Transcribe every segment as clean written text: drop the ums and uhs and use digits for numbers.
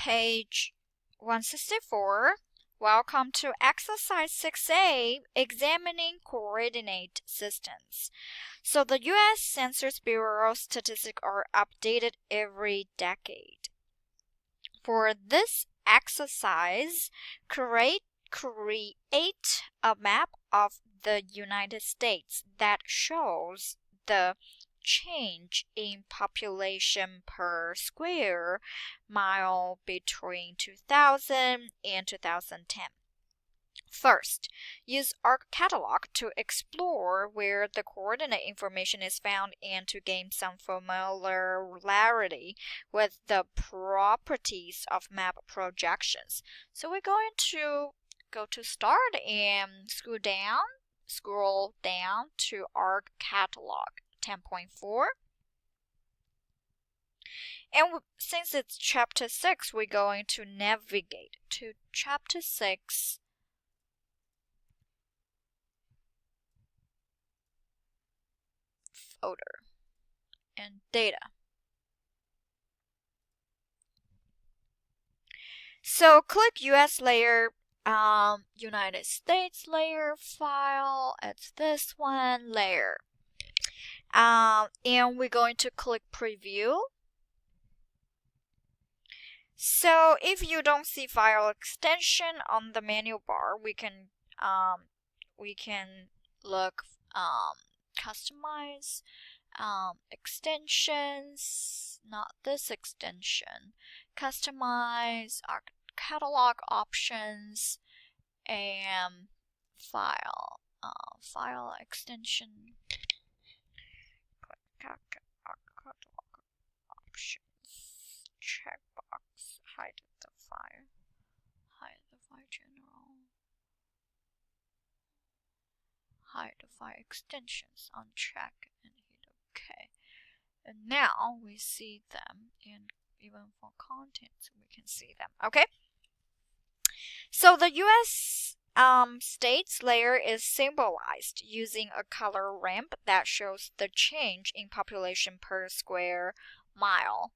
page 164. Welcome to exercise 6A, examining coordinate systems. So the U.S. Census Bureau statistics are updated every decade. For this exercise, create a map of the United States that shows the change in population per square mile between 2000 and 2010. First, use ArcgCatalog to explore where the coordinate information is found and to gain some familiarity with the properties of map projections. So we're going to go to Start and scroll down to ArcgCatalog 10.4. And since it's chapter 6, we're going to navigate to chapter 6. Folder and data. So click US layer, United States layer file. It's this one layer. And we're going to click preview. So if you don't see file extension on the menu bar, we can look customize extensions, not this extension, customize our catalog options and file extension, click catalog options, checkbox, hide the file general, hide the file extensions, uncheck and hit OK. And now we see them, and even for contents we can see them. Okay. So the US states layer is symbolized using a color ramp that shows the change in population per square mile.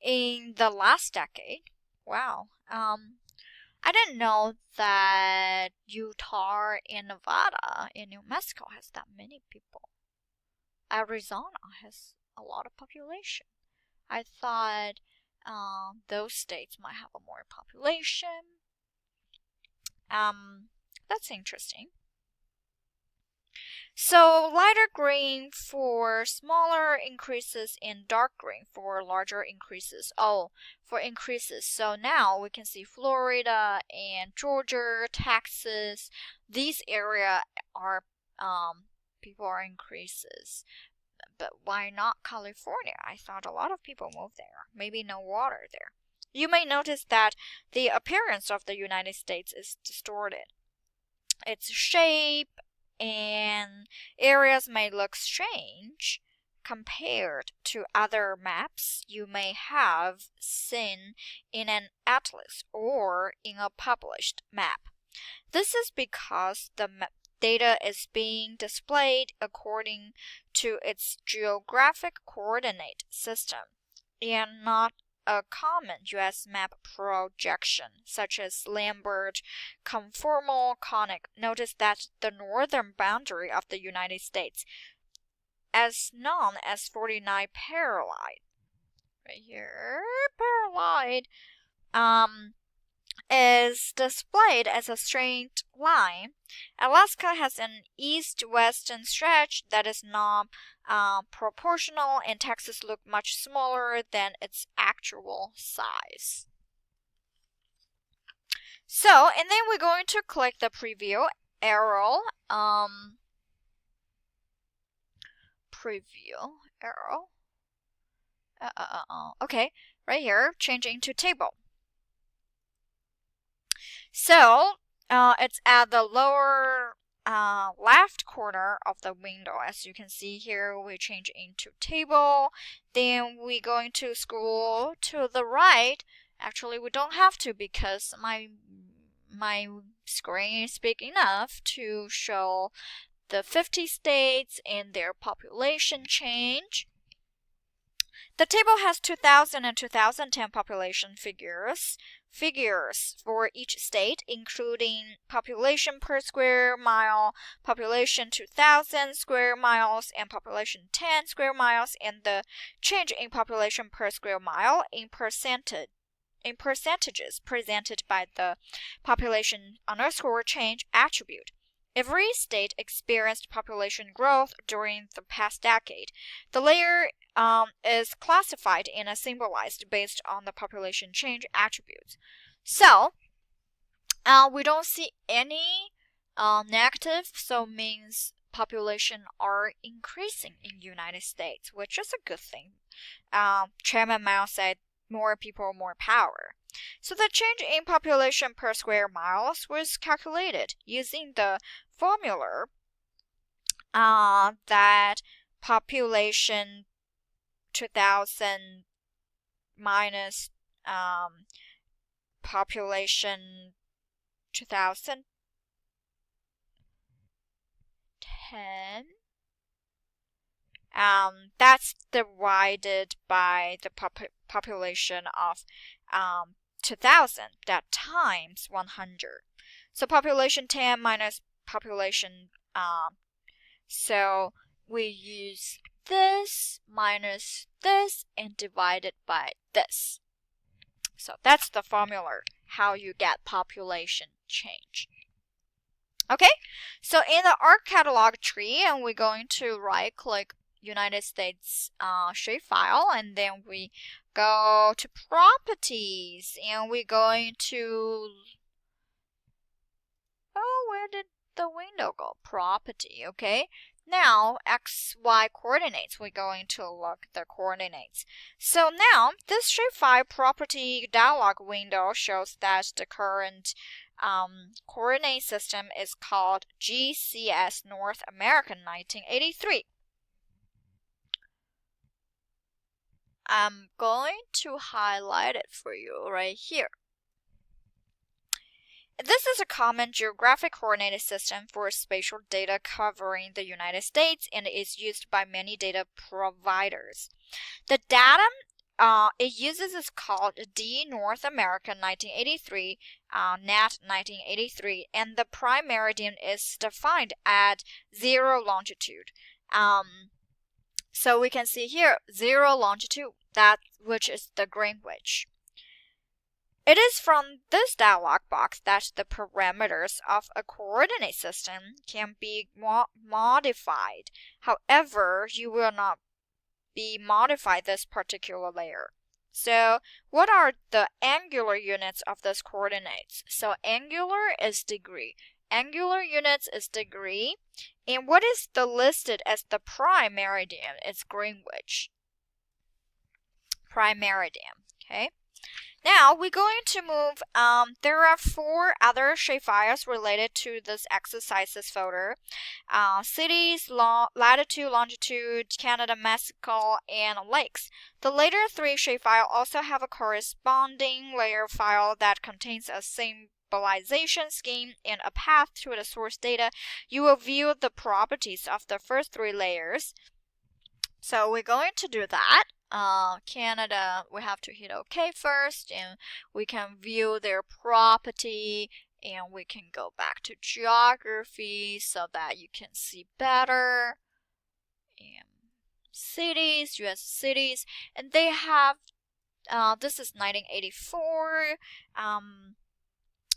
In the last decade, wow. I didn't know that Utah and Nevada and New Mexico has that many people. Arizona has a lot of population. I thought those states might have a more population. That's interesting. So lighter green for smaller increases and dark green for larger increases. For increases. So now we can see Florida and Georgia, Texas. These areas are people are increases. But why not California? I thought a lot of people moved there. Maybe no water there. You may notice that the appearance of the United States is distorted. Its shape and areas may look strange compared to other maps you may have seen in an atlas or in a published map. This is because the data is being displayed according to its geographic coordinate system and not a common US map projection, such as Lambert conformal conic. Notice that the northern boundary of the United States, as known as 49 parallel, right here, parallel, is displayed as a straight line. Alaska has an east-western stretch that is not proportional, and Texas looks much smaller than its actual size. So, and then we're going to click the preview arrow. Okay, right here, changing to table. So it's at the lower left corner of the window. As you can see here, we change into table. Then we're going to scroll to the right. Actually, we don't have to because my screen is big enough to show the 50 states and their population change. The table has 2000 and 2010 population figures for each state, including population per square mile, population 2000 square miles, and population 10 square miles, and the change in population per square mile in percentages presented by the population_change attribute. Every state experienced population growth during the past decade. The layer is classified and symbolized based on the population change attributes. So, we don't see any negative, so means population are increasing in United States, which is a good thing. Chairman Mao said, more people, more power. So the change in population per square miles was calculated using the formula that population 2000 minus population 2010 that's divided by the population of 2000, that times 100. So population 10 minus population, so we use this minus this and divide it by this. So that's the formula, how you get population change. Okay, so in the ARC catalog tree, and we're going to right click United States shapefile, and then we go to properties, and we're going to, oh, where did the window go? Property. Okay, now XY coordinates, we're going to look the coordinates. So now this shapefile property dialog window shows that the current coordinate system is called GCS North American 1983. I'm going to highlight it for you right here. This is a common geographic coordinate system for spatial data covering the United States and is used by many data providers. The data it uses is called D North America 1983, NAT 1983, and the prime meridian is defined at 0 longitude. So we can see here 0 longitude, that which is the Greenwich. It is from this dialog box that the parameters of a coordinate system can be modified. However, you will not be modified this particular layer. So what are the angular units of this coordinates? So angular is degree. Angular units is degree. And what is the listed as the prime meridian? It's Greenwich. Prime meridian. Okay. Now we're going to move, there are 4 other shapefiles related to this exercises folder. Cities, latitude, longitude, Canada, Mexico, and lakes. The later 3 shapefile also have a corresponding layer file that contains a symbolization scheme and a path to the source data. You will view the properties of the first 3 layers. So we're going to do that. Canada, we have to hit OK first, and we can view their property, and we can go back to geography so that you can see better. And cities, US cities, and they have, this is 1984.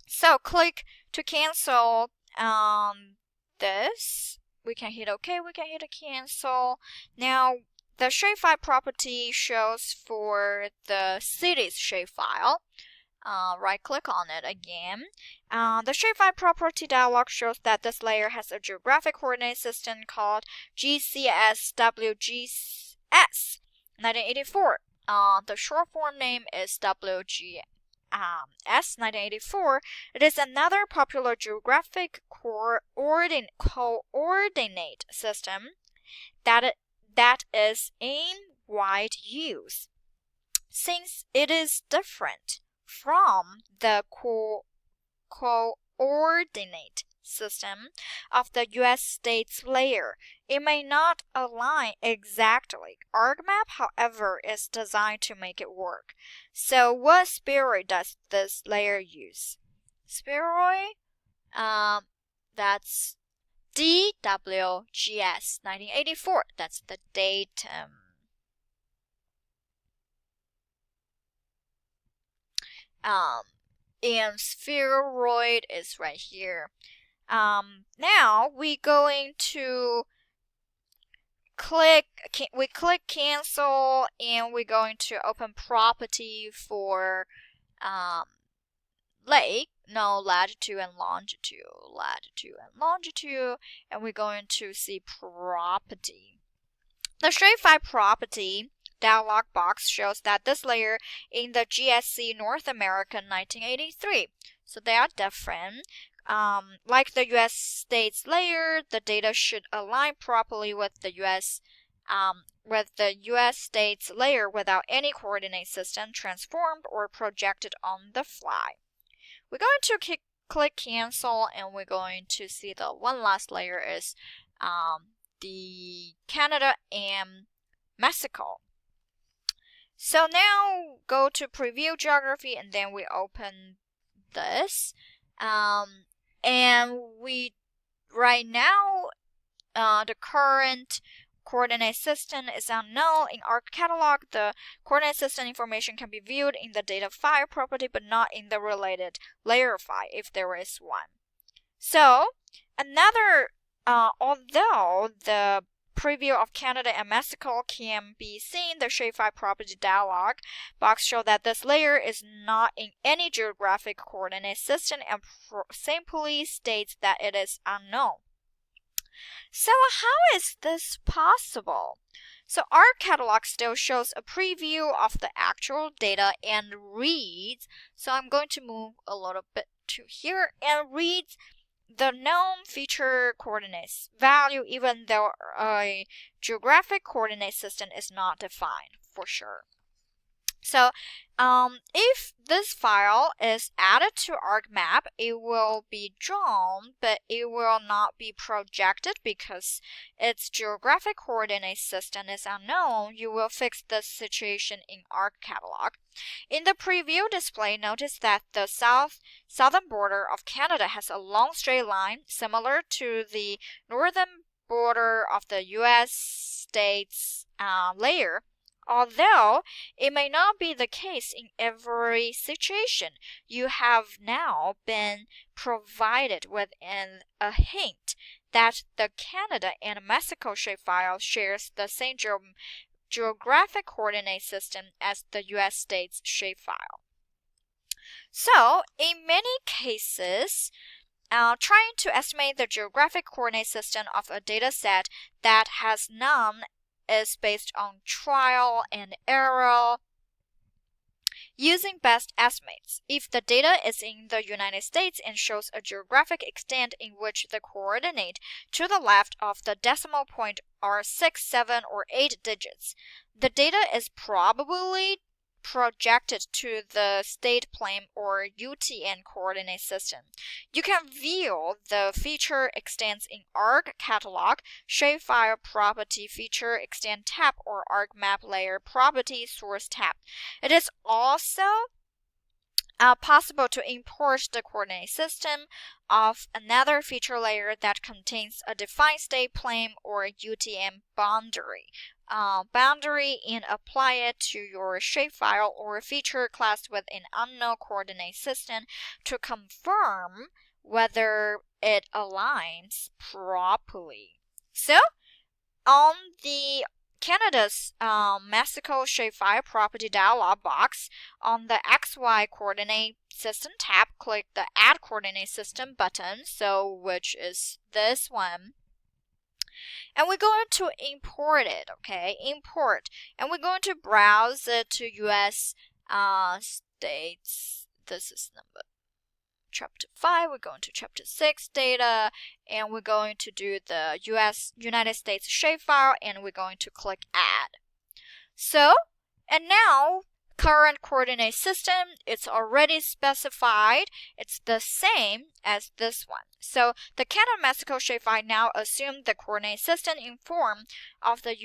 So click to cancel this. We can hit OK, we can hit a cancel. Now, the shapefile property shows for the cities shapefile. Right click on it again. The shapefile property dialog shows that this layer has a geographic coordinate system called GCS/WGS 1984. The short form name is WGS 1984. It is another popular geographic coordinate system that is in wide use. Since it is different from the coordinate system of the US states layer. It may not align exactly. ArcMap, however, is designed to make it work. So what spheroid does this layer use? Spheroid? That's ArcgGIS16. That's the datum. And spheroid is right here. Now we going to click cancel, and we're going to open property for latitude and longitude, and we're going to see property. The shapefile property dialog box shows that this layer in the GSC North America 1983. So they are different. Like the US states layer, the data should align properly with the US states layer without any coordinate system transformed or projected on the fly. We're going to click cancel, and we're going to see the one last layer is the Canada and Mexico. So now go to preview geography, and then we open this, and we right now the current coordinate system is unknown. In ArcGCatalog, the coordinate system information can be viewed in the data file property, but not in the related layer file if there is one. So another, although the preview of Canada and Mexico can be seen, the shapefile property dialog box shows that this layer is not in any geographic coordinate system and simply states that it is unknown. So how is this possible? So ArcGCatalog still shows a preview of the actual data and reads. So I'm going to move a little bit to here and reads the known feature coordinates value, even though a geographic coordinate system is not defined for sure. So if this file is added to ArcMap, it will be drawn, but it will not be projected because its geographic coordinate system is unknown. You will fix this situation in ArcGCatalog. In the preview display, notice that the southern border of Canada has a long straight line similar to the northern border of the US states layer. Although it may not be the case in every situation, you have now been provided with a hint that the Canada and Mexico shapefile shares the same geographic coordinate system as the US states shapefile. So, in many cases, trying to estimate the geographic coordinate system of a dataset that has none is based on trial and error using best estimates. If the data is in the United States and shows a geographic extent in which the coordinate to the left of the decimal point are 6, 7, or 8 digits, the data is probably projected to the state plane or UTN coordinate system. You can view the feature extents in ArcGCatalog, shapefile property feature extent tab, or ArcMap layer property source tab. It is also possible to import the coordinate system of another feature layer that contains a defined state plane or UTM boundary. And apply it to your shapefile or feature class with an unknown coordinate system to confirm whether it aligns properly. So, on the Canada's Mexico shapefile property dialog box, on the XY coordinate system tab, click the Add Coordinate System button, which is this one. And we're going to import it, okay? Import. And we're going to browse it to US states. This is chapter 5. We're going to chapter 6 data. And we're going to do the United States shapefile. And we're going to click Add. So, and now current coordinate system, it's already specified. It's the same as this one. So the Canada-Mexico shapefile now assume the coordinate system in form of the